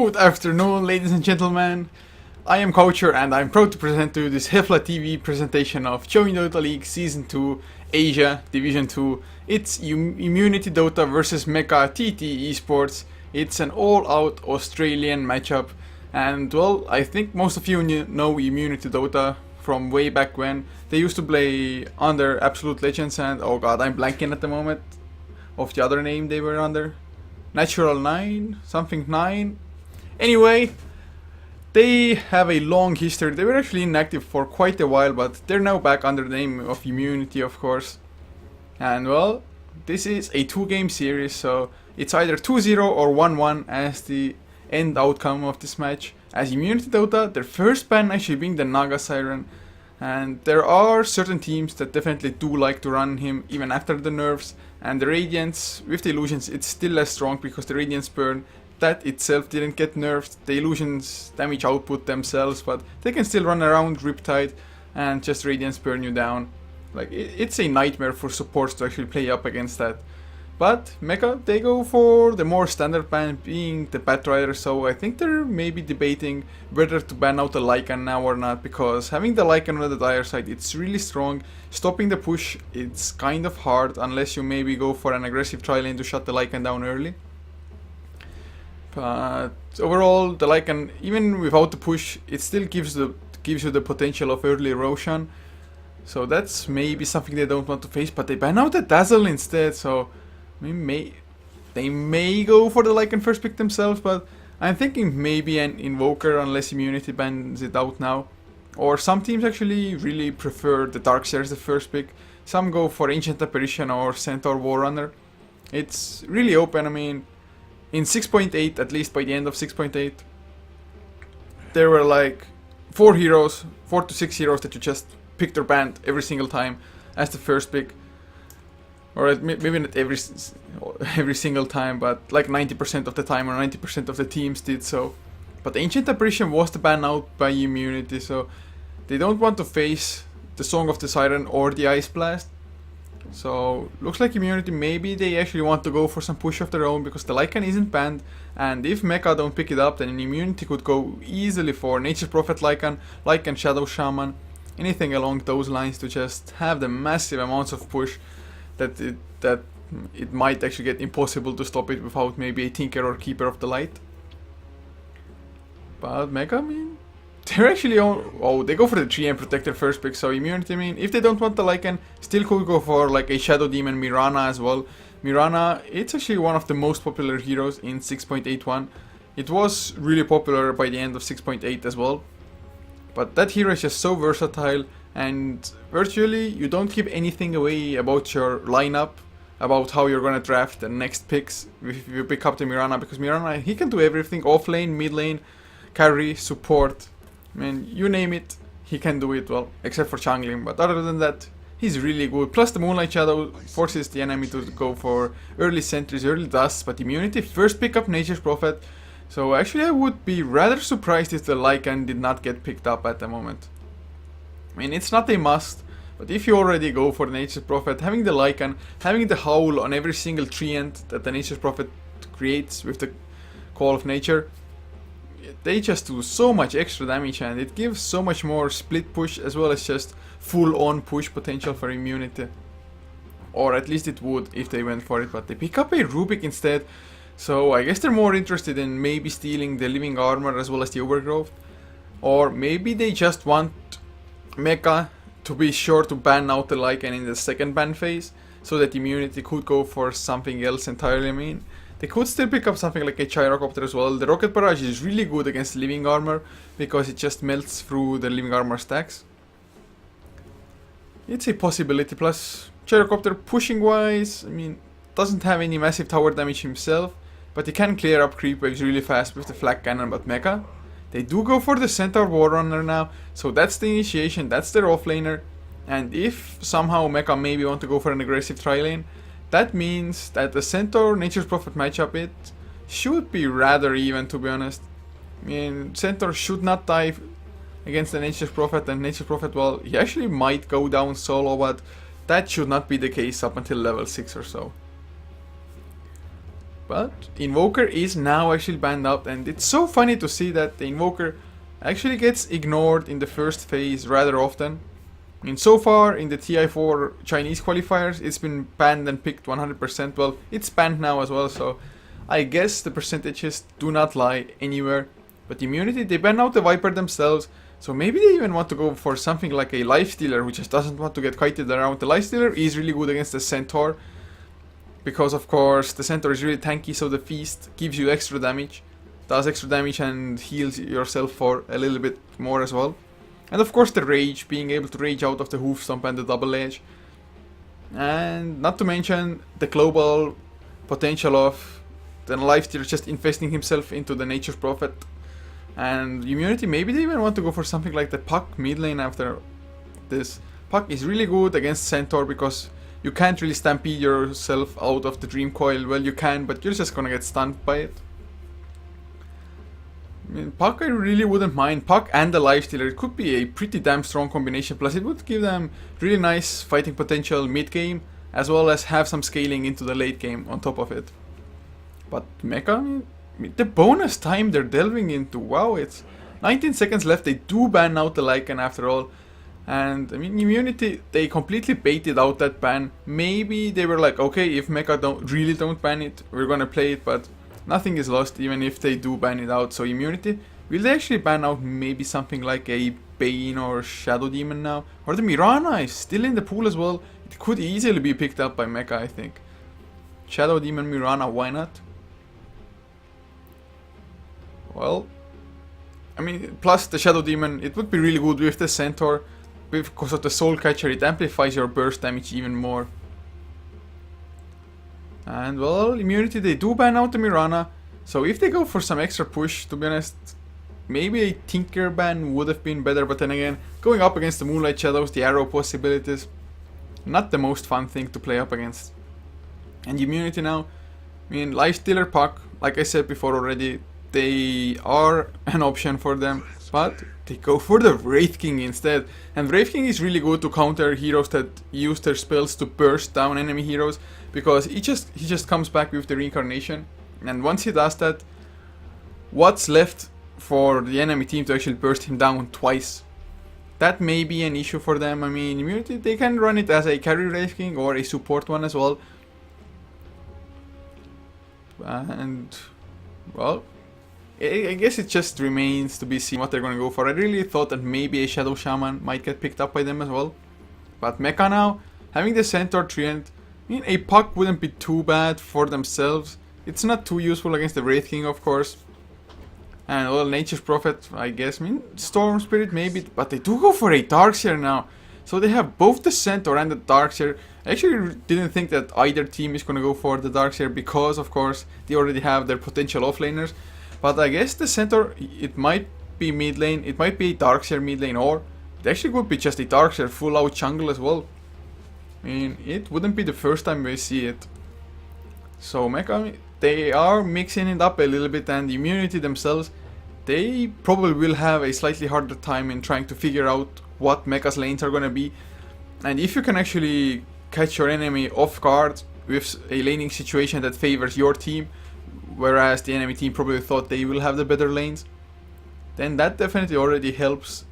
Good afternoon, ladies and gentlemen. I am Coacher and I'm proud to present to you this Heflatv presentation of joinDOTA League Season 2 Asia Division 2. It's Immunity Dota versus Meka TT Esports. It's an all-out Australian matchup, and well, I think most of you know Immunity Dota from way back when. They used to play under Absolute Legends and oh god, I'm blanking at the moment of the other name they were under. Natural 9? Something 9? Anyway, they have a long history. They were actually inactive for quite a while, but they're now back under the name of Immunity, of course. And well, this is a 2-game series, so it's either 2-0 or 1-1 as the end outcome of this match. As Immunity Dota, their first ban actually being the Naga Siren. And there are certain teams that definitely do like to run him even after the nerfs. And the Radiance, with the Illusions, it's still less strong because the Radiance burn, that itself didn't get nerfed. The Illusions damage output themselves, but they can still run around Riptide and just Radiance burn you down. Like, it's a nightmare for supports to actually play up against that. But Meka, they go for the more standard ban, being the Batrider, so I think they're maybe debating whether to ban out the Lycan now or not, because having the Lycan on the dire side, it's really strong. Stopping the push, it's kind of hard, unless you maybe go for an aggressive tri lane to shut the Lycan down early. But overall, the Lycan, even without the push, it still gives you the potential of early erosion. So that's maybe something they don't want to face, but they ban out the Dazzle instead, so they may go for the Lycan first pick themselves, but I'm thinking maybe an Invoker unless Immunity bans it out now. Or some teams actually really prefer the Darkseer as the first pick. Some go for Ancient Apparition or Centaur Warrunner. It's really open. I mean, in 6.8, at least by the end of 6.8, there were like 4 to 6 heroes that you just picked or banned every single time as the first pick. Or maybe not every single time, but like 90% of the time or 90% of the teams did so. But Ancient Apparition was the ban out by Immunity, so they don't want to face the Song of the Siren or the Ice Blast. So looks like Immunity, maybe they actually want to go for some push of their own because the Lycan isn't banned, and if Meka don't pick it up, then Immunity could go easily for Nature's Prophet Lycan, Lycan Shadow Shaman, anything along those lines to just have the massive amounts of push that it might actually get impossible to stop it without maybe a Tinker or Keeper of the Light. But Meka, I mean, they're actually they go for the 3M Protector first pick, so Immunity, I mean, if they don't want the Lycan, still could go for like a Shadow Demon Mirana as well. Mirana, it's actually one of the most popular heroes in 6.81. It was really popular by the end of 6.8 as well. But that hero is just so versatile, and virtually you don't give anything away about your lineup, about how you're gonna draft the next picks if you pick up the Mirana, because Mirana, he can do everything, off lane, mid lane, carry, support, I mean, you name it, he can do it, well, except for jungling, but other than that, he's really good. Plus the Moonlight Shadow forces the enemy to go for early sentries, early dusts, but Immunity first pick up Nature's Prophet. So actually I would be rather surprised if the Lycan did not get picked up at the moment. I mean, it's not a must, but if you already go for the Nature's Prophet, having the Lycan, having the Howl on every single treant that the Nature's Prophet creates with the Call of Nature, they just do so much extra damage, and it gives so much more split push as well as just full on push potential for Immunity. Or at least it would if they went for it, but they pick up a Rubik instead. So I guess they're more interested in maybe stealing the Living Armor as well as the Overgrowth. Or maybe they just want Meka to be sure to ban out the Lycan in the second ban phase, so that Immunity could go for something else entirely. I mean, they could still pick up something like a Gyrocopter as well. The Rocket Barrage is really good against Living Armor because it just melts through the Living Armor stacks. It's a possibility, plus Gyrocopter pushing wise, I mean, doesn't have any massive tower damage himself, but he can clear up creep waves really fast with the Flak Cannon. But Meka, they do go for the Centaur Warrunner now, so that's the initiation, that's their offlaner. And if somehow Meka maybe want to go for an aggressive tri-lane, that means that the Centaur Nature's Prophet matchup, it should be rather even, to be honest. I mean, Centaur should not die against the Nature's Prophet, and Nature's Prophet, well, he actually might go down solo, but that should not be the case up until level 6 or so. But Invoker is now actually banned out, and it's so funny to see that the Invoker actually gets ignored in the first phase rather often. I mean, so far in the TI4 Chinese qualifiers, it's been banned and picked 100%. Well, it's banned now as well, so I guess the percentages do not lie anywhere. But Immunity, they ban out the Viper themselves, so maybe they even want to go for something like a Lifestealer, who just doesn't want to get kited around. The Lifestealer is really good against the Centaur, because of course the Centaur is really tanky, so the Feast gives you extra damage, does extra damage and heals yourself for a little bit more as well. And of course the Rage, being able to rage out of the Hoof Stomp and the Double Edge. And not to mention the global potential of the Lifestealer just investing himself into the Nature's Prophet. And Immunity, maybe they even want to go for something like the Puck mid lane after this. Puck is really good against Centaur because you can't really stampede yourself out of the Dream Coil. Well, you can, but you're just gonna get stunned by it. I mean, Puck I really wouldn't mind. Puck and the Lifestealer, it could be a pretty damn strong combination. Plus it would give them really nice fighting potential mid-game, as well as have some scaling into the late game on top of it. But Meka, I mean, the bonus time they're delving into, wow, it's 19 seconds left. They do ban out the Lycan after all. And I mean, Immunity, they completely baited out that ban. Maybe they were like, okay, if Meka don't ban it, we're gonna play it, but nothing is lost even if they do ban it out. So Immunity, will they actually ban out maybe something like a Bane or Shadow Demon now? Or the Mirana is still in the pool as well. It could easily be picked up by Meka, I think. Shadow Demon, Mirana, why not? Well, I mean, plus the Shadow Demon, it would be really good with the Centaur. Because of the Soul Catcher, it amplifies your burst damage even more. And well, Immunity, they do ban out the Mirana. So if they go for some extra push, to be honest, maybe a Tinker ban would have been better. But then again, going up against the Moonlight Shadows, the arrow possibilities, not the most fun thing to play up against. And Immunity now, I mean, Lifestealer, Puck, like I said before already, they are an option for them. But they go for the Wraith King instead. And Wraith King is really good to counter heroes that use their spells to burst down enemy heroes, because he just comes back with the reincarnation. And once he does that, what's left for the enemy team to actually burst him down twice? That may be an issue for them. I mean, Immunity, they can run it as a carry Wraith King or a support one as well. And well, I guess it just remains to be seen what they're going to go for. I really thought that maybe a Shadow Shaman might get picked up by them as well. But Meka now, having the Centaur Treant, I mean, a Puck wouldn't be too bad for themselves. It's not too useful against the Wraith King, of course. And well, Nature's Prophet, I guess. I mean, Storm Spirit maybe, but they do go for a Darkseer now. So they have both the Centaur and the Darkseer. I actually didn't think that either team is going to go for the Darkseer because, of course, they already have their potential offlaners. But I guess the Centaur, it might be mid lane, it might be a Darkseer mid lane, or it actually could be just a Darkseer full out jungle as well. I mean, it wouldn't be the first time we see it. So Meka, they are mixing it up a little bit, and Immunity themselves, they probably will have a slightly harder time in trying to figure out what Meka's lanes are gonna be. And if you can actually catch your enemy off guard with a laning situation that favors your team, whereas the enemy team probably thought they will have the better lanes, then that definitely already helps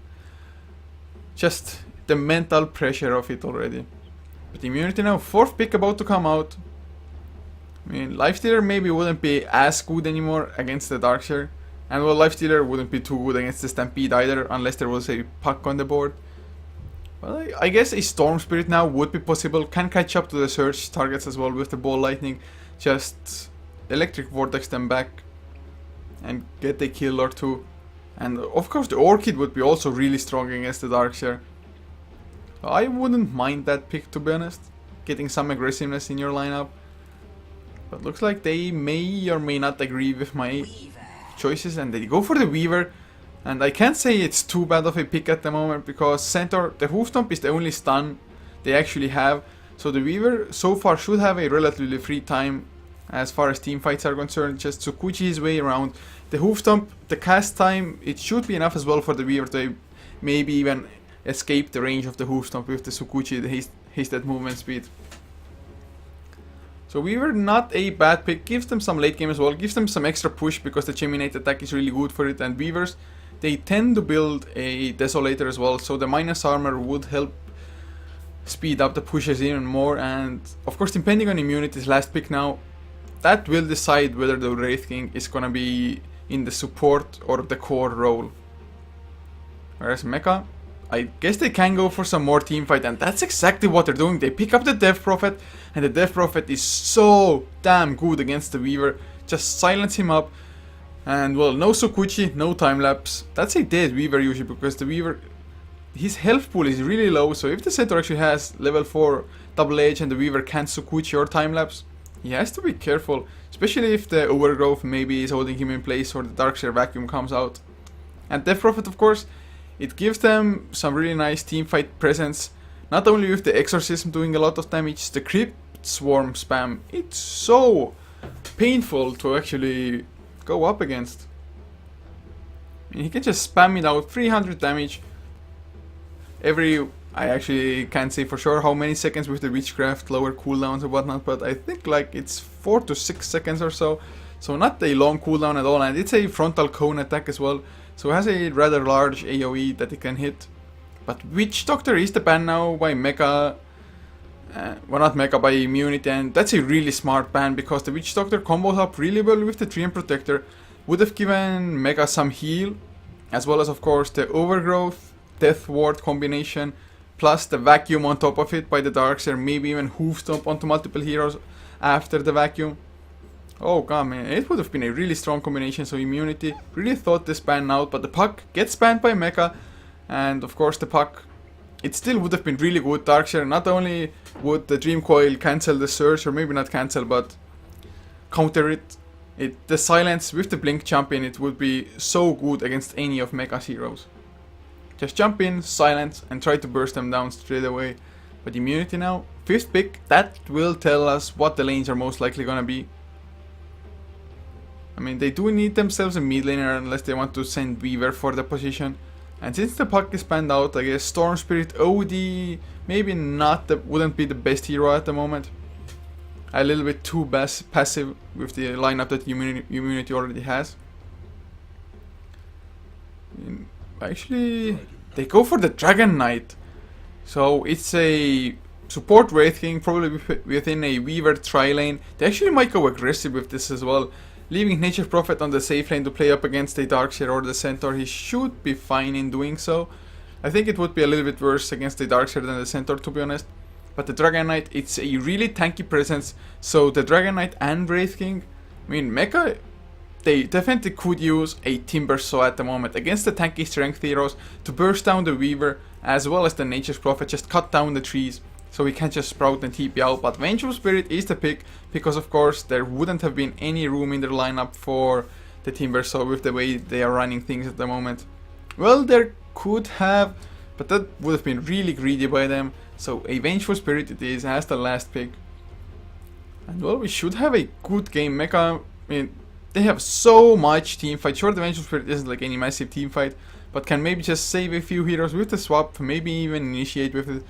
just the mental pressure of it already. But Immunity now, 4th pick about to come out. I mean, Lifestealer maybe wouldn't be as good anymore against the Darkseer. And well, Lifestealer wouldn't be too good against the Stampede either, unless there was a Puck on the board. Well, I guess a Storm Spirit now would be possible, can catch up to the Surge targets as well with the Ball Lightning, just Electric Vortex them back and get a kill or two. And of course the Orchid would be also really strong against the Darkseer. I wouldn't mind that pick, to be honest, getting some aggressiveness in your lineup. But looks like they may or may not agree with my choices, and they go for the Weaver. And I can't say it's too bad of a pick at the moment, because Centaur, the Hoof Stomp is the only stun they actually have. So the Weaver so far should have a relatively free time as far as team fights are concerned, just Tsukuchi his way around. The Hoof Stomp, the cast time, it should be enough as well for the Weaver to maybe even escape the range of the Hoof Stomp with the Tsukuchi, the hasted movement speed. So Weaver, not a bad pick, gives them some late game as well, gives them some extra push because the Chaminate attack is really good for it, and Weavers, they tend to build a Desolator as well, so the minus armor would help speed up the pushes even more, and of course depending on immunity's last pick now, that will decide whether the Wraith King is gonna be in the support or the core role. Whereas Meka, I guess they can go for some more teamfight, and that's exactly what they're doing. They pick up the Death Prophet, and the Death Prophet is so damn good against the Weaver. Just silence him up, and well, no Sokuchi, no time-lapse. That's a dead Weaver usually, because the Weaver, his health pool is really low, so if the Centaur actually has level 4 double edge and the Weaver can't Sokuchi or time-lapse, he has to be careful, especially if the Overgrowth maybe is holding him in place or the Darkshare Vacuum comes out. And Death Prophet, of course, it gives them some really nice teamfight presence, not only with the Exorcism doing a lot of damage, the Crypt Swarm spam, it's so painful to actually go up against. I mean, he can just spam it out, 300 damage every, I actually can't say for sure how many seconds with the Witchcraft, lower cooldowns and whatnot, but I think like it's 4 to 6 seconds or so, so not a long cooldown at all, and it's a frontal cone attack as well. So it has a rather large AoE that it can hit. But Witch Doctor is the ban now by Meka. Well, not Meka, by Immunity, and that's a really smart ban because the Witch Doctor combos up really well with the Treant Protector. Would have given Meka some heal, as well as of course the Overgrowth, Death Ward combination, plus the Vacuum on top of it by the Darkseer, maybe even Hoof Stomp onto multiple heroes after the Vacuum. Oh god, man, it would have been a really strong combination, so Immunity really thought this ban out, but the Puck gets banned by Meka, and of course the Puck, it still would have been really good. Darkshare, not only would the Dream Coil cancel the Surge, or maybe not cancel, but counter it. The Silence with the Blink jump in, it would be so good against any of Meka's heroes. Just jump in, silence, and try to burst them down straight away. But Immunity now, 5th pick, that will tell us what the lanes are most likely gonna be. I mean, they do need themselves a mid laner unless they want to send Weaver for the position. And since the Puck is banned out, I guess Storm Spirit OD maybe wouldn't be the best hero at the moment. A little bit too passive with the lineup that Immunity already has. Actually, they go for the Dragon Knight. So it's a support Wraith King, probably within a Weaver tri-lane. They actually might go aggressive with this as well, leaving Nature Prophet on the safe lane to play up against a Darkseer or the Centaur. He should be fine in doing so. I think it would be a little bit worse against the Darkseer than the Centaur, to be honest. But the Dragon Knight, it's a really tanky presence. So the Dragon Knight and Wraith King, I mean, Meka, they definitely could use a Timber Saw at the moment against the tanky strength heroes to burst down the Weaver, as well as the Nature's Prophet, just cut down the trees so he can't just sprout and TP out. But Vengeful Spirit is the pick, because of course there wouldn't have been any room in their lineup for the Timber Saw with the way they are running things at the moment. Well, there could have, but that would have been really greedy by them. So a Vengeful Spirit it is as the last pick. And well, we should have a good game. Meka, I mean, they have so much teamfight. Sure, the Vengeful Spirit isn't like any massive teamfight, but can maybe just save a few heroes with the swap, maybe even initiate with it.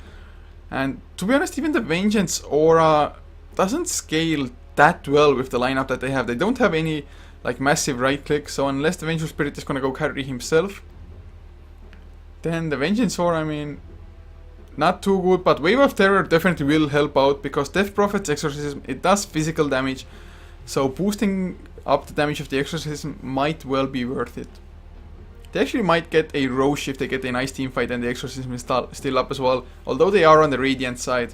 And to be honest, even the Vengeance Aura doesn't scale that well with the lineup that they have. They don't have any like massive right click, so unless the Vengeful Spirit is gonna go carry himself, then the Vengeance Aura, I mean, not too good. But Wave of Terror definitely will help out, because Death Prophet's Exorcism, it does physical damage, so boosting up the damage of the Exorcism might well be worth it. They actually might get a Roche if they get a nice team fight and the Exorcism is still up as well, although they are on the Radiant side.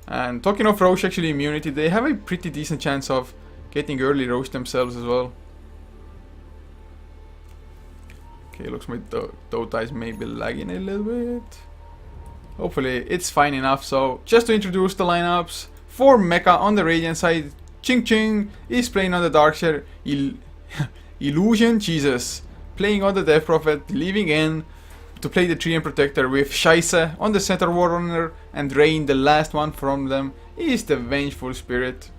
And talking of Roche, actually Immunity, they have a pretty decent chance of getting early Roche themselves as well. Okay, looks like my Dota is maybe lagging a little bit. Hopefully it's fine enough. So just to introduce the lineups, for Meka on the Radiant side, Ching Ching is playing on the Darkshare, Illusion, Jesus, playing on the Death Prophet, leaving in to play the Treant Protector with Scheisse on the Centaur Warrunner, and Rain, the last one from them, is the Vengeful Spirit.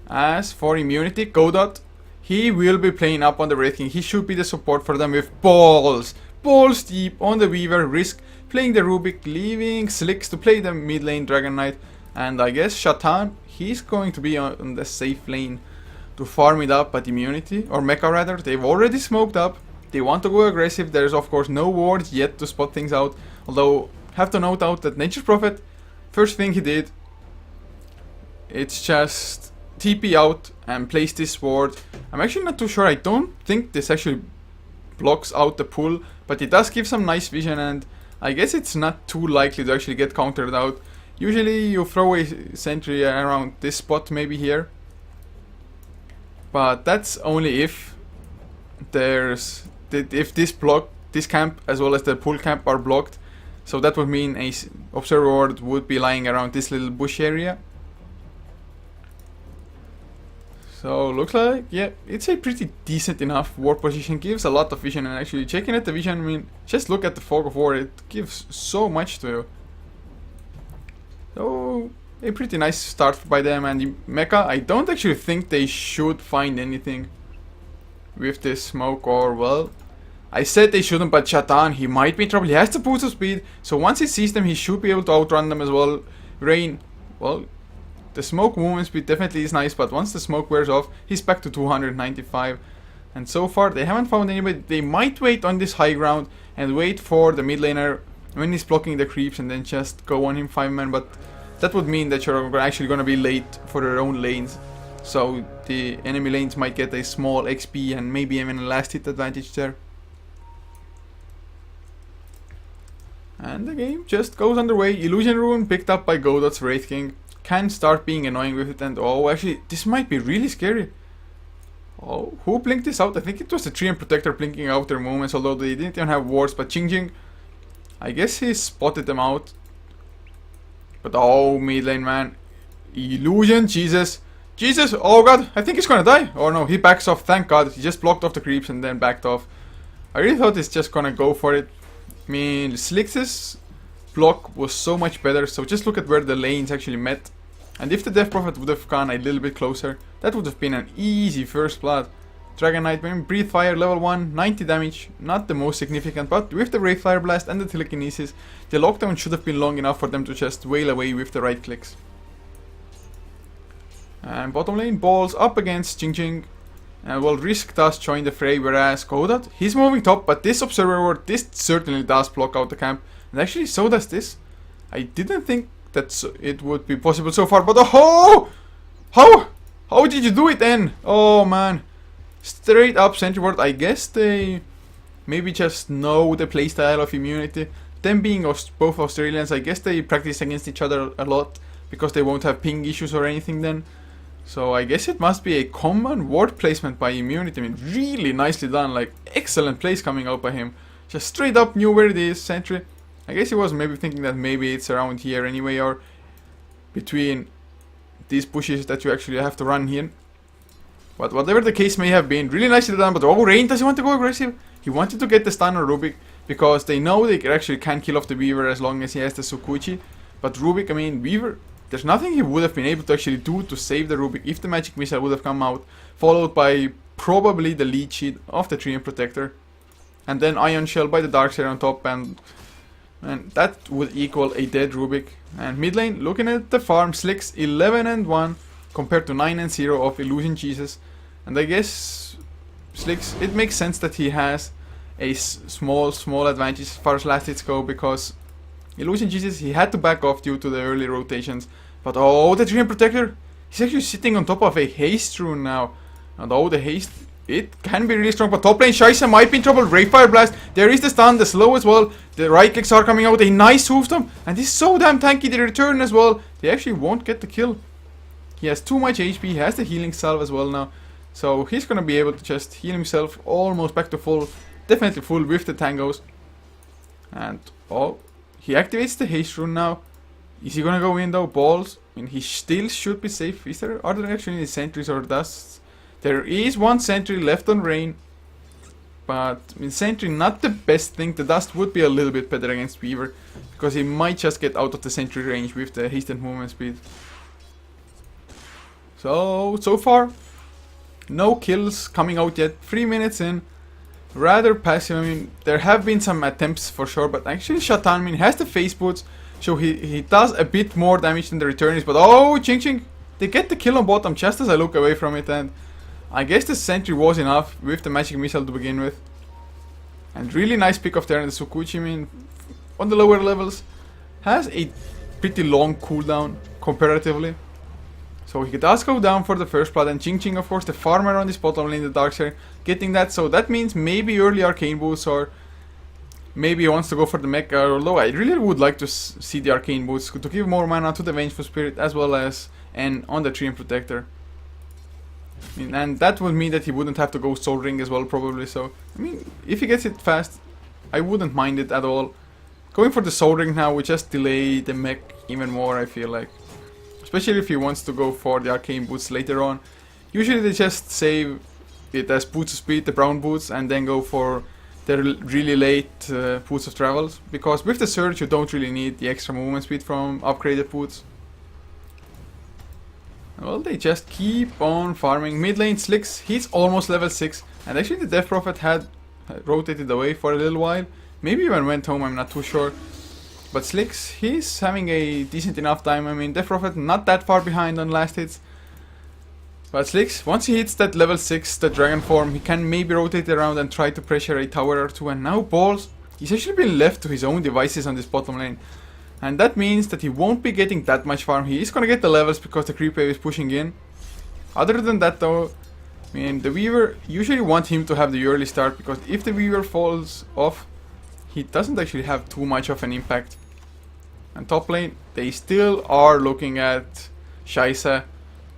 As for Immunity, Godot, he will be playing up on the Wraith King. He should be the support for them with balls deep on the Weaver, Risk playing the Rubik, leaving Slicks to play the mid lane Dragon Knight, And I guess Shatan, he's going to be on the safe lane to farm it up at immunity, or Meka rather. They've already smoked up. They want to go aggressive. There's of course no wards yet to spot things out. Although, have to note out that Nature's Prophet, first thing he did, it's just TP out and place this ward. I'm actually not too sure. I don't think this actually blocks out the pull, but it does give some nice vision, and I guess it's not too likely to actually get countered out. Usually you throw a sentry around this spot, maybe here, but that's only if there's if this camp as well as the pull camp are blocked. So that would mean a observer ward would be lying around this little bush area. So looks like, yeah, it's a pretty decent enough ward position. Gives a lot of vision, and actually checking at the vision, I mean, just look at the fog of war. It gives so much to you. So a pretty nice start by them. And Meka, I don't actually think they should find anything with this smoke, or well, I said they shouldn't, but Shatan, he might be in trouble. He has the boost of speed, so once he sees them, he should be able to outrun them as well. Rain, well, the smoke movement speed definitely is nice, but once the smoke wears off, he's back to 295. And so far, they haven't found anybody. They might wait on this high ground and wait for the mid laner when he's blocking the creeps and then just go on him 5-man, but that would mean that you're actually going to be late for their own lanes. So the enemy lanes might get a small XP and maybe even a last hit advantage there. And the game just goes underway. Illusion Rune picked up by Godot's Wraith King. Can start being annoying with it, and oh, actually, this might be really scary. Oh, who blinked this out? I think it was the Treant Protector blinking out their movements, although they didn't even have wards, but Jing, I guess he spotted them out. But oh, mid lane, man. Illusion, Jesus, oh god, I think he's gonna die. Oh no, he backs off, thank god. He just blocked off the creeps and then backed off. I really thought he's just gonna go for it. I mean, Slick's block was so much better, so just look at where the lanes actually met. And if the Death Prophet would have gone a little bit closer, that would have been an easy first blood. Dragon Knight, Breathe Fire, level 1, 90 damage, not the most significant, but with the Wraith Fire Blast and the Telekinesis, the lockdown should have been long enough for them to just wail away with the right clicks. And bottom lane, Balls up against Jing. And well, Risk does join the fray, whereas Godot, he's moving top, but this Observer Ward, this certainly does block out the camp. And actually, so does this. I didn't think that it would be possible so far, but oh! How did you do it then? Oh man. Straight up Sentry Ward. I guess they maybe just know the playstyle of immunity. Them being both Australians, I guess they practice against each other a lot, because they won't have ping issues or anything then. So I guess it must be a common ward placement by immunity. I mean, really nicely done, like excellent plays coming out by him. Just straight up knew where it is, Sentry. I guess he was maybe thinking that maybe it's around here anyway, or between these bushes that you actually have to run here. But whatever the case may have been, really nicely done. But oh, Rain, does he want to go aggressive? He wanted to get the stun on Rubik, because they know they actually can kill off the Weaver as long as he has the Sukuchi. But Rubik, I mean, Weaver, there's nothing he would have been able to actually do to save the Rubik if the Magic Missile would have come out, followed by probably the lead sheet of the Treant Protector. And then Ion Shell by the Darkseer on top, and that would equal a dead Rubik. And mid lane, looking at the farm, Slicks 11-1 compared to 9-0 of Illusion Jesus. And I guess Slicks, it makes sense that he has a small advantage as far as last hits go, because Illusion Jesus, he had to back off due to the early rotations. But oh, the Treant Protector, he's actually sitting on top of a haste rune now. And oh, the haste, it can be really strong, but top lane Shaisa might be in trouble. Wraith Fire Blast, there is the stun, the slow as well. The right clicks are coming out, a nice hoofstomp, and he's so damn tanky, the return as well. They actually won't get the kill. He has too much HP, he has the healing salve as well now. So he's gonna be able to just heal himself almost back to full, definitely full with the tangos. And oh, he activates the haste rune now. Is he gonna go in though? Balls, I mean, he still should be safe. Are there actually any sentries or dusts? There is one sentry left on Rain, but I mean, sentry not the best thing. The dust would be a little bit better against Weaver, because he might just get out of the sentry range with the haste and movement speed. So far, no kills coming out yet. 3 minutes in, rather passive. I mean, there have been some attempts for sure, but actually Shatan, I mean, has the face boots. So he does a bit more damage than the return is, but oh, Ching, they get the kill on bottom just as I look away from it, and I guess the sentry was enough with the magic missile to begin with. And really nice pick off there, and the Sukuchi, I mean, on the lower levels, has a pretty long cooldown comparatively. So he does go down for the first blood, and Ching, of course, the farmer on this bottom lane, the Darkseer, getting that. So that means maybe early arcane boots, or maybe he wants to go for the Meka, although I really would like to see the arcane boots to give more mana to the Vengeful Spirit as well as on the Treant Protector. I mean, and that would mean that he wouldn't have to go Soul Ring as well, probably. So, I mean, if he gets it fast, I wouldn't mind it at all. Going for the Soul Ring now would just delay the mech even more, I feel like. Especially if he wants to go for the arcane boots later on. Usually they just save it as boots of speed, the brown boots, and then go for the really late boots of travels. Because with the surge you don't really need the extra movement speed from upgraded boots. Well, they just keep on farming. Mid lane Slicks, he's almost level 6. And actually the Death Prophet had rotated away for a little while. Maybe even went home, I'm not too sure. But Slicks, he's having a decent enough time. I mean, Death Prophet not that far behind on last hits. But Slicks, once he hits that level 6, the Dragon form, he can maybe rotate around and try to pressure a tower or two. And now Balls, he's actually been left to his own devices on this bottom lane. And that means that he won't be getting that much farm. He is gonna get the levels because the creep wave is pushing in. Other than that though, I mean, the Weaver, usually want him to have the early start, because if the Weaver falls off, he doesn't actually have too much of an impact. And top lane, they still are looking at Shaisa.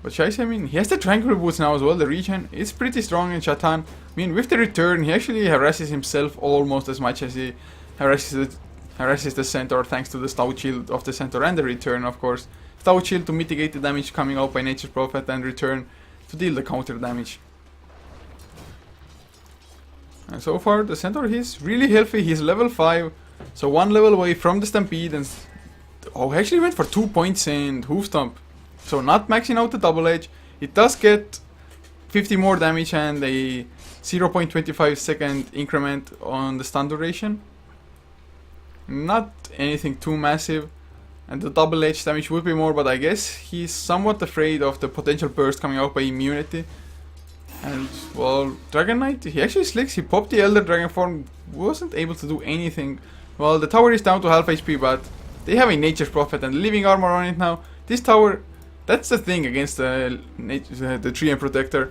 But Shaisa, I mean, he has the Tranquil Boots now as well. The regen is pretty strong in Shatan. I mean, with the return, he actually harasses himself almost as much as he harasses the Centaur, thanks to the Stout Shield of the Centaur and the return, of course. Stout Shield to mitigate the damage coming out by Nature's Prophet, and return to deal the counter damage. And so far, the Centaur, he's really healthy. He's level 5, so 1 level away from the Stampede. And oh, he actually went for 2 points in Hoof Stomp. So not maxing out the double edge. It does get 50 more damage and a 0.25 second increment on the stun duration. Not anything too massive. And the double edge damage would be more, but I guess he's somewhat afraid of the potential burst coming out by immunity. And, well, Dragon Knight, he actually Slicks, he popped the Elder Dragon form, wasn't able to do anything. Well, the tower is down to half HP, but they have a Nature's Prophet and Living Armor on it now. This tower, that's the thing against the Treant Protector.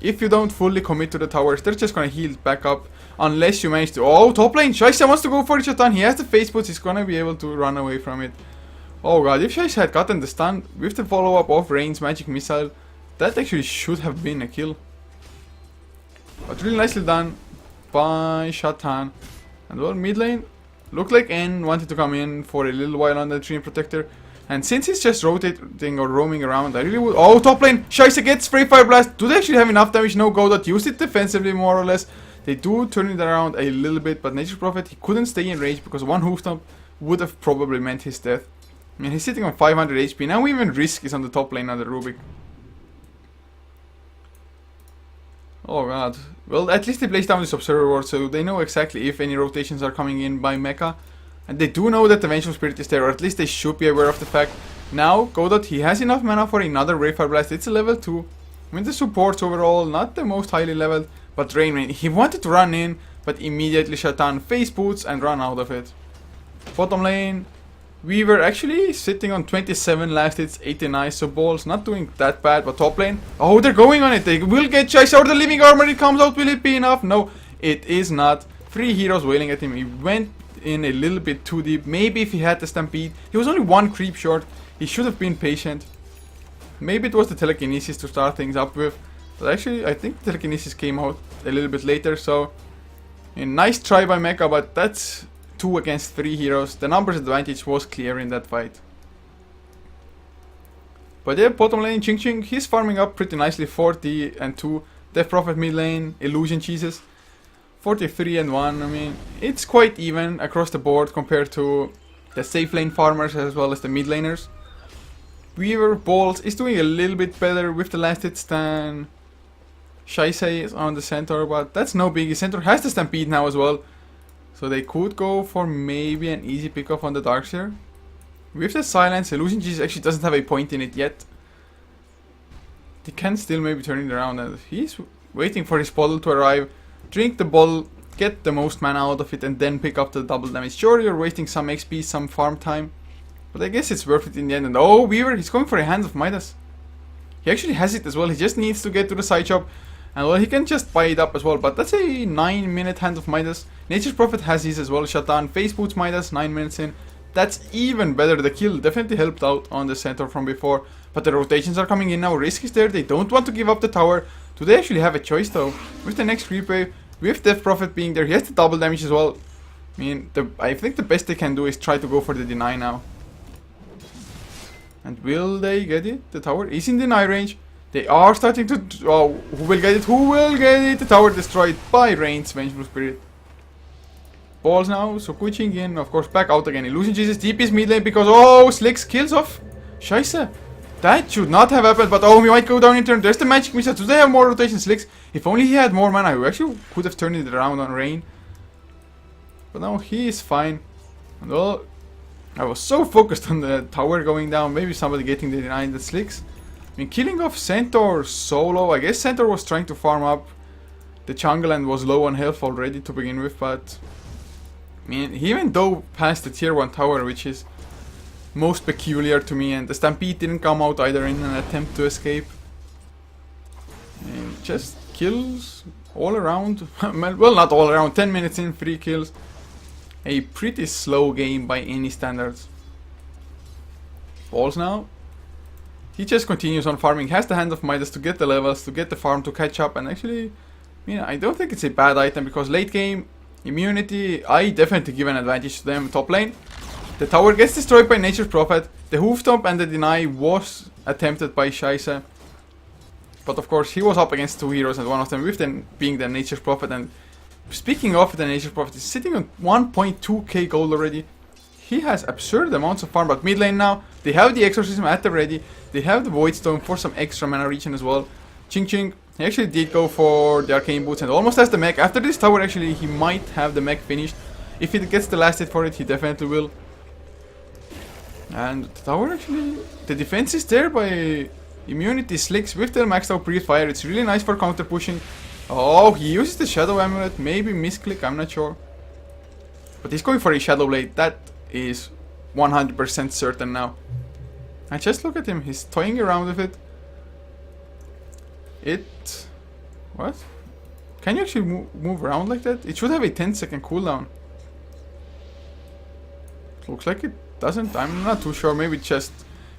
If you don't fully commit to the towers, they're just gonna heal back up. Unless you manage to... Oh, top lane! Shaisa wants to go for it, Shatan. He has the face boots, he's gonna be able to run away from it. Oh god, if Shaisa had gotten the stun with the follow-up of Rain's Magic Missile, that actually should have been a kill. But really nicely done by Shatan. And well, mid lane, looked like N wanted to come in for a little while on the Treant Protector. And since he's just rotating or roaming around, I really would... Oh, top lane! Shaisa gets Spray Fire Blast! Do they actually have enough damage? No, GOAT used it defensively more or less. They do turn it around a little bit, but Nature's Prophet, he couldn't stay in range because one Hoof Stomp would have probably meant his death. I mean, he's sitting on 500 HP. Now even Risk is on the top lane on the Rubik. Oh god. Well, at least they placed down this Observer Ward, so they know exactly if any rotations are coming in by Meka. And they do know that the Vengeful Spirit is there, or at least they should be aware of the fact. Now, GOAT, he has enough mana for another Ray Fire Blast. It's a level 2. I mean, the supports overall, not the most highly leveled. But Rain, he wanted to run in, but immediately Shatan face boots and run out of it. Bottom lane, we were actually sitting on 27 last hits, 89, so Balls not doing that bad. But top lane, oh, they're going on it. They will get Shaisa or the Living Armor. It comes out. Will it be enough? No, it is not. 3 heroes wailing at him. He went in a little bit too deep. Maybe if he had the Stampede, he was only 1 creep short. He should have been patient. Maybe it was the Telekinesis to start things up with. But actually, I think the Telekinesis came out a little bit later, so... A nice try by Meka, but that's 2 against 3 heroes. The numbers advantage was clear in that fight. But yeah, bottom lane, Ching, he's farming up pretty nicely. 40 and 2. Death Prophet mid lane, Illusion cheeses. 43 and 1, I mean, it's quite even across the board compared to the safe lane farmers as well as the mid laners. Weaver Balls is doing a little bit better with the last hits than Shaisa is on the Centaur, but that's no biggie. Centaur has the Stampede now as well, so they could go for maybe an easy pickoff on the Darkseer. With the silence, Illusion Jesus actually doesn't have a point in it yet. He can still maybe turn it around, and he's waiting for his bottle to arrive. Drink the bottle, get the most mana out of it, and then pick up the double damage. Sure, you're wasting some XP, some farm time, but I guess it's worth it in the end. And oh, Weaver, he's going for a Hand of Midas. He actually has it as well. He just needs to get to the side shop, and well, he can just buy it up as well. But that's a 9-minute Hand of Midas. Nature's Prophet has his as well. Shatan, Face Boots Midas, 9 minutes in. That's even better. The kill definitely helped out on the center from before. But the rotations are coming in now. Risk is there. They don't want to give up the tower. Do they actually have a choice though? With the next creep wave, with Death Prophet being there, he has the double damage as well. I mean, I think the best they can do is try to go for the deny now. And will they get it? The tower is in deny range. They are starting to... Oh, who will get it? Who will get it? The tower destroyed by Rain's Vengeful Spirit. Balls now, so Kuching in, of course, back out again. Illusion Jesus DPS mid lane because, oh, Slicks kills off. Scheisse. That should not have happened, but oh, we might go down in turn. There's the magic missile. Do they have more rotation, Slicks? If only he had more mana, we actually could have turned it around on Rain. But now he is fine. And well, I was so focused on the tower going down. Maybe somebody getting the deny in the Slicks. I mean, killing off Centaur solo. I guess Centaur was trying to farm up the jungle and was low on health already to begin with, but... I mean, he even though past the tier 1 tower, which is most peculiar to me, and the Stampede didn't come out either in an attempt to escape. And just kills all around. Well, not all around, 10 minutes in, 3 kills. A pretty slow game by any standards. Balls now. He just continues on farming, has the Hand of Midas to get the levels, to get the farm to catch up, and actually, I don't think it's a bad item, because late game, immunity, I definitely give an advantage to them top lane. The tower gets destroyed by Nature's Prophet. The hoof stomp and the deny was attempted by Scheisse. But of course he was up against 2 heroes, and one of them with them being the Nature's Prophet. And speaking of the Nature's Prophet, is sitting on 1.2k gold already. He has absurd amounts of farm, but mid lane now, they have the Exorcism at the ready. They have the Void Stone for some extra mana regen as well. Ching Ching. He actually did go for the Arcane Boots and almost has the mech. After this tower, actually, he might have the mech finished. If he gets the last hit for it, he definitely will. And the tower actually... The defense is there by immunity Slicks with the maxed out Breathe Fire. It's really nice for counter pushing. Oh, he uses the Shadow Amulet. Maybe misclick, I'm not sure. But he's going for a Shadow Blade. That is 100% certain now. And just look at him. He's toying around with it. What? Can you actually move around like that? It should have a 10-second cooldown. Looks like it doesn't. I'm not too sure. Maybe just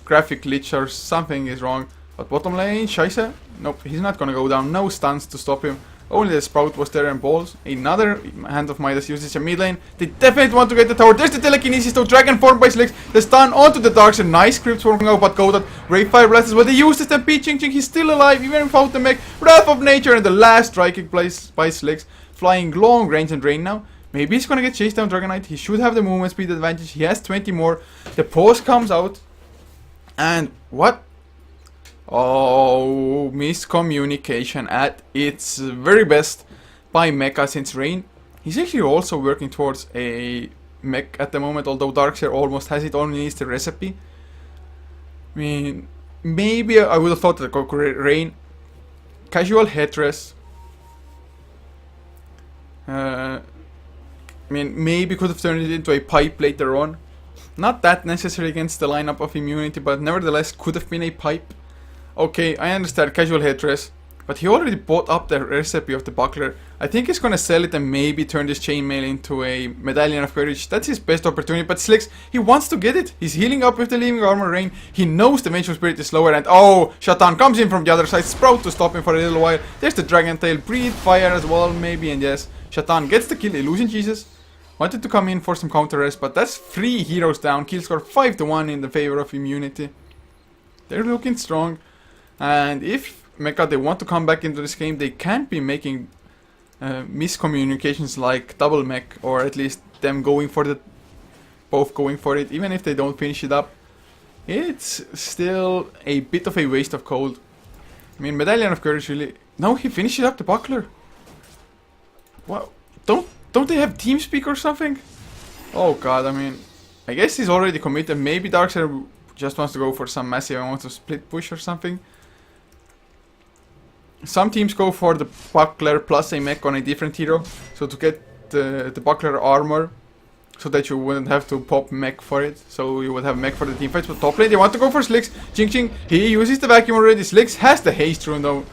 graphic glitch or something is wrong. But bottom lane, Scheisse. Nope, he's not gonna go down. No stuns to stop him. Only the Sprout was there and balls. Another Hand of Midas uses a mid lane. They definitely want to get the tower. There's the telekinesis though. Dragon formed by Slicks. The stun onto the dark side. Nice scripts working out, but Godat. Ray Fire Blast as well. They use the Stampede. Ching Ching. He's still alive even without the mech. Wrath of Nature and the last striking place by Slicks. Flying long range and Rain now. Maybe he's gonna get chased down Dragonite. He should have the movement speed advantage. He has 20 more. The pause comes out. And what? Oh, miscommunication at its very best by Meka, since Rain. He's actually also working towards a mech at the moment, although Darkseer almost has it, only needs the recipe. I mean, maybe I would have thought that Rain, casual headdress. I mean, maybe could have turned it into a pipe later on. Not that necessary against the lineup of immunity, but nevertheless could have been a pipe. Okay, I understand casual headdress, but he already bought up the recipe of the buckler. I think he's gonna sell it and maybe turn this chainmail into a medallion of courage. That's his best opportunity, but Slicks, he wants to get it. He's healing up with the Leaving Armor Rain. He knows the Vengeful Spirit is slower, and oh, Shatan comes in from the other side. Sprout to stop him for a little while. There's the Dragon Tail, Breathe Fire as well, maybe, and yes, Shatan gets the kill. Illusion Jesus wanted to come in for some counter rest, but that's 3 heroes down. Kill score 5-1 in the favor of immunity. They're looking strong. And if Meka, they want to come back into this game, they can't be making miscommunications like double mech, or at least them going for the... both going for it, even if they don't finish it up. It's still a bit of a waste of gold. I mean, Medallion of Courage really... No, he finishes up the buckler. What? Don't they have TeamSpeak or something? Oh god, I mean... I guess he's already committed. Maybe Darkseid just wants to go for some massive amount of split push or something. Some teams go for the buckler plus a mech on a different hero, so to get the buckler armor, so that you wouldn't have to pop mech for it. So you would have mech for the team fights. But top lane, they want to go for Slicks. Jing Jing, he uses the vacuum already. Slicks has the haste rune though.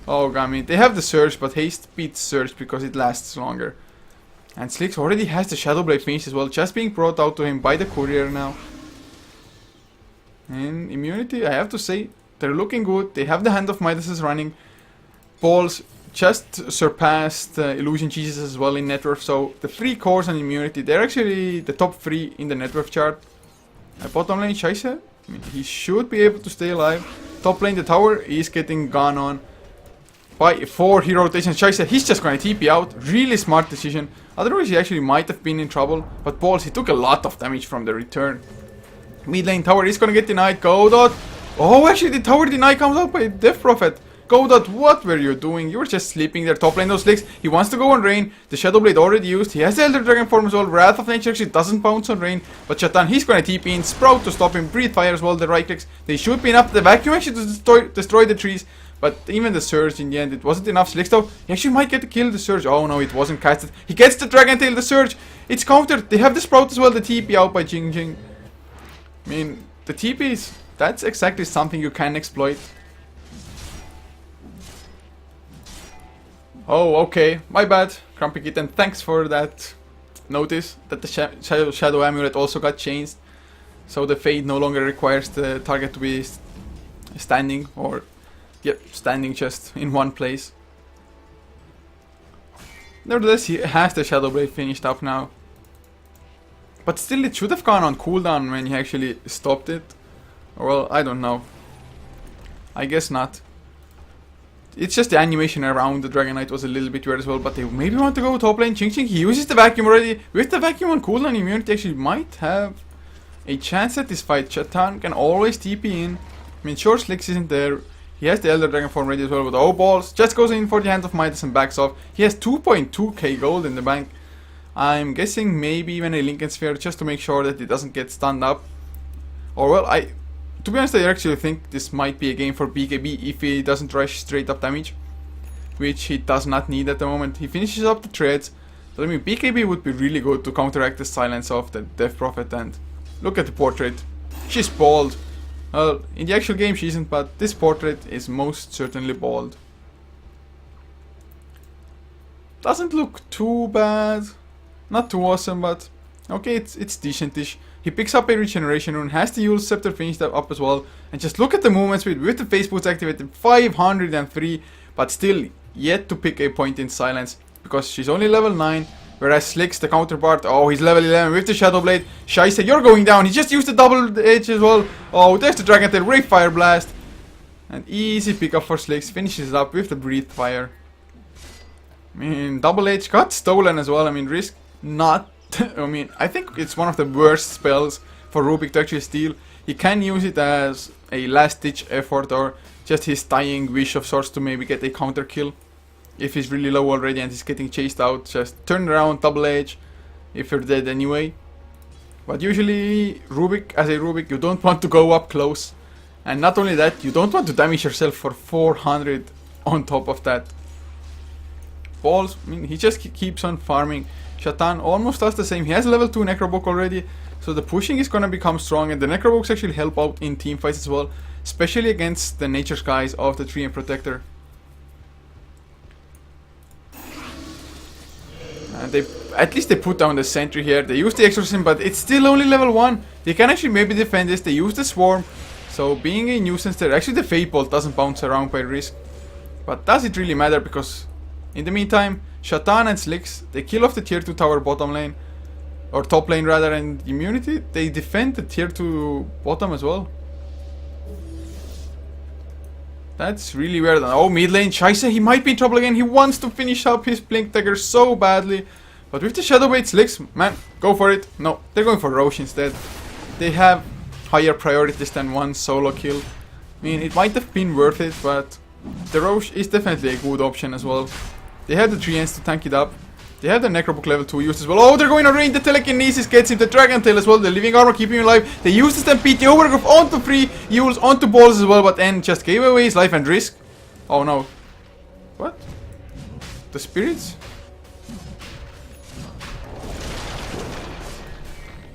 Oh, I mean, they have the surge, but haste beats surge because it lasts longer. And Slicks already has the Shadow Blade finish as well, just being brought out to him by the courier now. And immunity, I have to say, they're looking good. They have the Hand of Midas running. Balls just surpassed Illusion Jesus as well in net worth. So the 3 cores and immunity, they're actually the top 3 in the net worth chart. Bottom lane, Scheisse, I mean, he should be able to stay alive. Top lane, the tower is getting gone on by 4 hero rotations. Scheisse, he's just gonna TP out. Really smart decision. Otherwise, he actually might have been in trouble. But Balls, he took a lot of damage from the return. Mid lane, tower is gonna get denied. Godot. Oh, actually, the tower deny comes out by Death Prophet. Godot, what were you doing? You were just sleeping there. Top lane, those Slicks. He wants to go on Rain. The Shadow Blade already used. He has the Elder Dragon form as well. Wrath of Nature actually doesn't bounce on Rain. But Shatan, he's gonna TP in. Sprout to stop him. Breathe Fire as well. The right clicks. They should be enough. The Vacuum actually to destroy the trees. But even the Surge in the end, it wasn't enough. Slicks though, he actually might get to kill the Surge. Oh no, it wasn't casted. He gets the Dragon Tail, the Surge. It's countered. They have the Sprout as well. The TP out by Jing Jing. I mean, the TPs, that's exactly something you can exploit. Oh, okay, my bad, Crumpy Kitten. Thanks for that notice that the Shadow Amulet also got changed. So the Fade no longer requires the target to be standing, or, yep, standing just in one place. Nevertheless, he has the Shadow Blade finished up now. But still, it should have gone on cooldown when he actually stopped it. Well, I don't know. I guess not. It's just the animation around the Dragon Knight was a little bit weird as well, but they maybe want to go top lane. Ching Ching, he uses the vacuum already. With the vacuum on cooldown, immunity actually might have a chance at this fight. Shatan can always TP in. I mean, sure, Slicks isn't there. He has the Elder Dragon form ready as well, but oh balls, just goes in for the Hand of Midas and backs off. He has 2.2k gold in the bank. I'm guessing maybe even a Lincoln Sphere just to make sure that it doesn't get stunned up. Or well, to be honest, I actually think this might be a game for BKB if he doesn't rush straight up damage, which he does not need at the moment. He finishes up the treads, but I mean, BKB would be really good to counteract the silence of the Death Prophet. And look at the portrait, she's bald. Well, in the actual game she isn't, but this portrait is most certainly bald. Doesn't look too bad, not too awesome, but okay, it's decentish. He picks up a regeneration rune, has the Yule Scepter finished up as well, and just look at the movement speed with the face boots activated, 503, but still yet to pick a point in silence, because she's only level 9, whereas Slicks, the counterpart, oh, he's level 11 with the Shadow Blade. Scheisse, you're going down, he just used the double edge as well. Oh, there's the Dragon Tail, Ray Fire Blast, and easy pickup for Slicks, finishes up with the Breathe Fire. I mean, double edge got stolen as well. I mean, risk not. I mean, I think it's one of the worst spells for Rubik to actually steal. He can use it as a last ditch effort or just his dying wish of sorts to maybe get a counter kill. If he's really low already and he's getting chased out, just turn around, double edge if you're dead anyway. But usually, as a Rubik, you don't want to go up close. And not only that, you don't want to damage yourself for 400 on top of that. Balls, I mean, he just keeps on farming. Shatan almost does the same. He has level 2 Necrobook already, so the pushing is gonna become strong, and the Necrobooks actually help out in team fights as well, especially against the nature skies of the Treant Protector. And at least they put down the sentry here. They use the exorcism, but it's still only level 1. They can actually maybe defend this. They use the swarm, so being a nuisance there. Actually, the Fate Bolt doesn't bounce around by risk, but does it really matter? Because in the meantime, Shatan and Slicks, they kill off the tier 2 tower bottom lane, or top lane rather, and immunity, they defend the tier 2 bottom as well. That's really weird. Oh, mid lane, Scheisse, he might be in trouble again. He wants to finish up his Blink Dagger so badly. But with the Shadow Blade, Slicks, man, go for it. No, they're going for Roche instead. They have higher priorities than one solo kill. I mean, it might have been worth it, but the Roche is definitely a good option as well. They have the 3 ends to tank it up. They have the Necrobook level 2 used as well. Oh, they're going on range. The telekinesis gets him. The Dragon Tail as well. The living armor keeping him alive. They use the Stampede. The Overgrowth onto 3 Yules, onto Balls as well. But then just gave away his life and risk. Oh no. What? The spirits?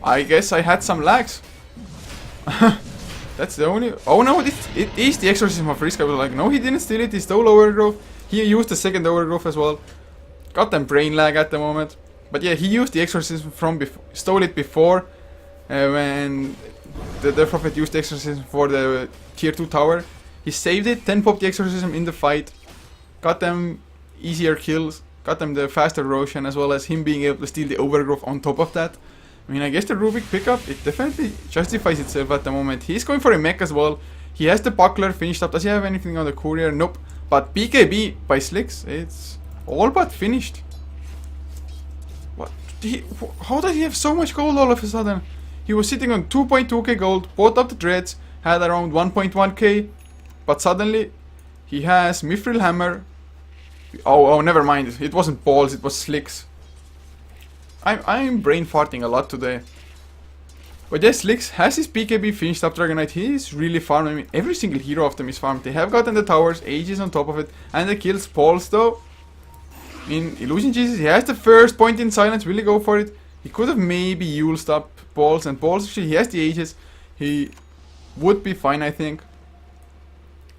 I guess I had some lags. That's the only... Oh no, it is the Exorcism of Risk. I was like, no, he didn't steal it. He stole Overgrowth. He used the second Overgrowth as well. Got them brain lag at the moment. But yeah, he used the Exorcism from before. Stole it before. When the Death Prophet used the Exorcism for the tier 2 tower. He saved it, then popped the Exorcism in the fight. Got them easier kills. Got them the faster Roshan, as well as him being able to steal the Overgrowth on top of that. I mean, I guess the Rubik pickup, it definitely justifies itself at the moment. He's going for a mech as well. He has the Buckler finished up. Does he have anything on the Courier? Nope. But BKB by Slicks, it's all but finished. What? How did he have so much gold all of a sudden? He was sitting on 2.2k gold, bought up the Dreads, had around 1.1k. But suddenly, he has Mithril Hammer. Oh, never mind. It wasn't Balls, it was Slicks. I'm brain farting a lot today. But yes, Slicks has his BKB finished up Dragonite. He is really farming. I mean, every single hero of them is farmed. They have gotten the towers, Aegis on top of it, and the kills. Balls though. In Illusion Jesus, he has the first point in silence. Will he go for it? He could have maybe Yuled up Balls, and Balls actually he has the Aegis. He would be fine, I think.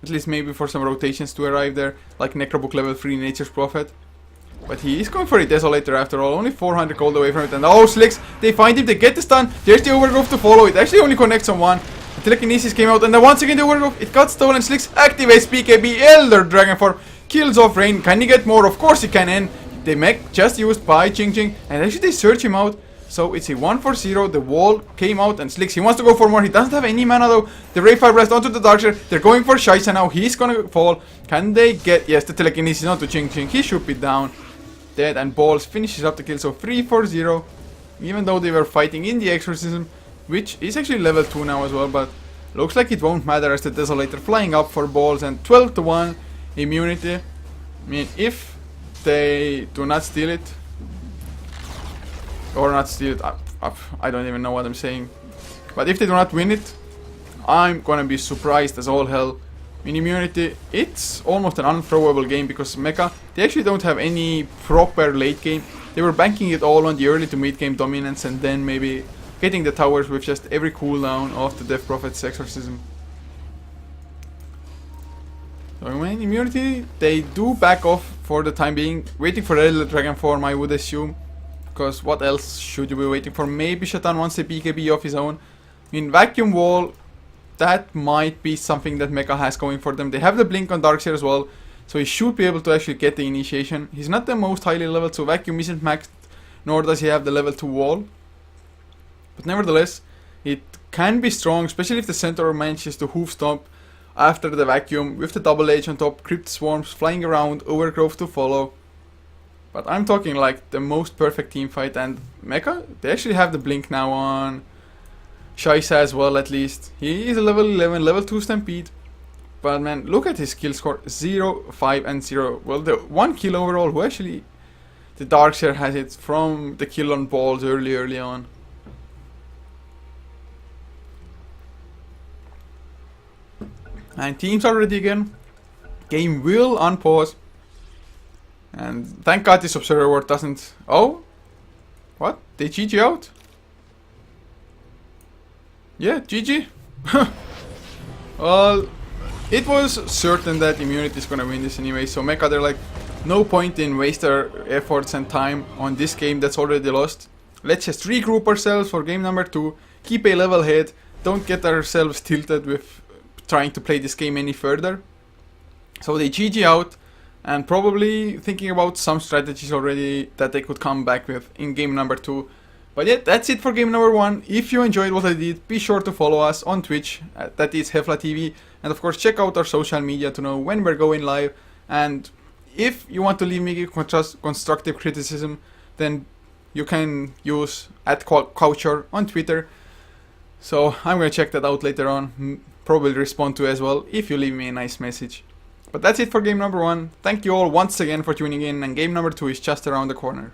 At least maybe for some rotations to arrive there, like Necrobook level 3 Nature's Prophet. But he is going for a Desolator after all, only 400 gold away from it. And oh, Slicks, they find him, they get the stun. There's the Overgrowth to follow. It actually only connects on one. The Telekinesis came out, and then once again the Overgrowth, it got stolen. Slicks activates BKB, Elder Dragon Form, kills off Rain. Can he get more? Of course he can, and the mech just used by Ching Ching. And actually they search him out. So it's a 1-4-0, the wall came out, and Slicks, he wants to go for more. He doesn't have any mana though. The Ray Fire Blast onto the Darkshire. They're going for Shaisa now. He's gonna fall. Can they get... Yes, the Telekinesis onto Ching Ching. He should be down. Dead, and Balls finishes up the kill. So 3-4-0. Even though they were fighting in the Exorcism, which is actually level 2 now as well. But looks like it won't matter as the Desolator flying up for Balls, and 12-1 immunity. I mean, if they do not steal it... Or not steal it, I don't even know what I'm saying. But if they do not win it, I'm gonna be surprised as all hell. In immunity, it's almost an unthrowable game because Meka, they actually don't have any proper late game. They were banking it all on the early to mid game dominance, and then maybe getting the towers with just every cooldown of the Death Prophet's Exorcism. So in immunity, they do back off for the time being, waiting for Elder Dragon form, I would assume. Because what else should you be waiting for? Maybe Shatan wants a BKB of his own. In Vacuum Wall, that might be something that Meka has going for them. They have the Blink on Darkseer as well, so he should be able to actually get the initiation. He's not the most highly leveled, so Vacuum isn't maxed, nor does he have the level 2 wall. But nevertheless, it can be strong, especially if the Centaur manages to hoof stomp after the Vacuum, with the double edge on top, Crypt Swarms flying around, Overgrowth to follow. But I'm talking like the most perfect team fight, and Meka, they actually have the Blink now on Shaisa as well, at least. He is a level 11, level 2 Stampede. But man, look at his skill score, 0, 5 and 0. Well, the 1 kill overall, who actually... The Darkseer has it from the kill on Balls early on. And teams are ready again. Game will unpause. And thank God this observer ward doesn't... Oh? What? They GG out? Yeah, GG. Well, it was certain that immunity is gonna win this anyway, so Meka, they're like, no point in waste our efforts and time on this game that's already lost. Let's just regroup ourselves for game number 2, keep a level head, don't get ourselves tilted with trying to play this game any further. So they GG out, and probably thinking about some strategies already that they could come back with in game number 2. But yeah, that's it for game number 1. If you enjoyed what I did, be sure to follow us on Twitch, that is Heflatv, and of course check out our social media to know when we're going live. And if you want to leave me constructive criticism, then you can use @Coucher on Twitter. So I'm gonna check that out later on, probably respond to as well if you leave me a nice message. But that's it for game number 1. Thank you all once again for tuning in, and game number 2 is just around the corner.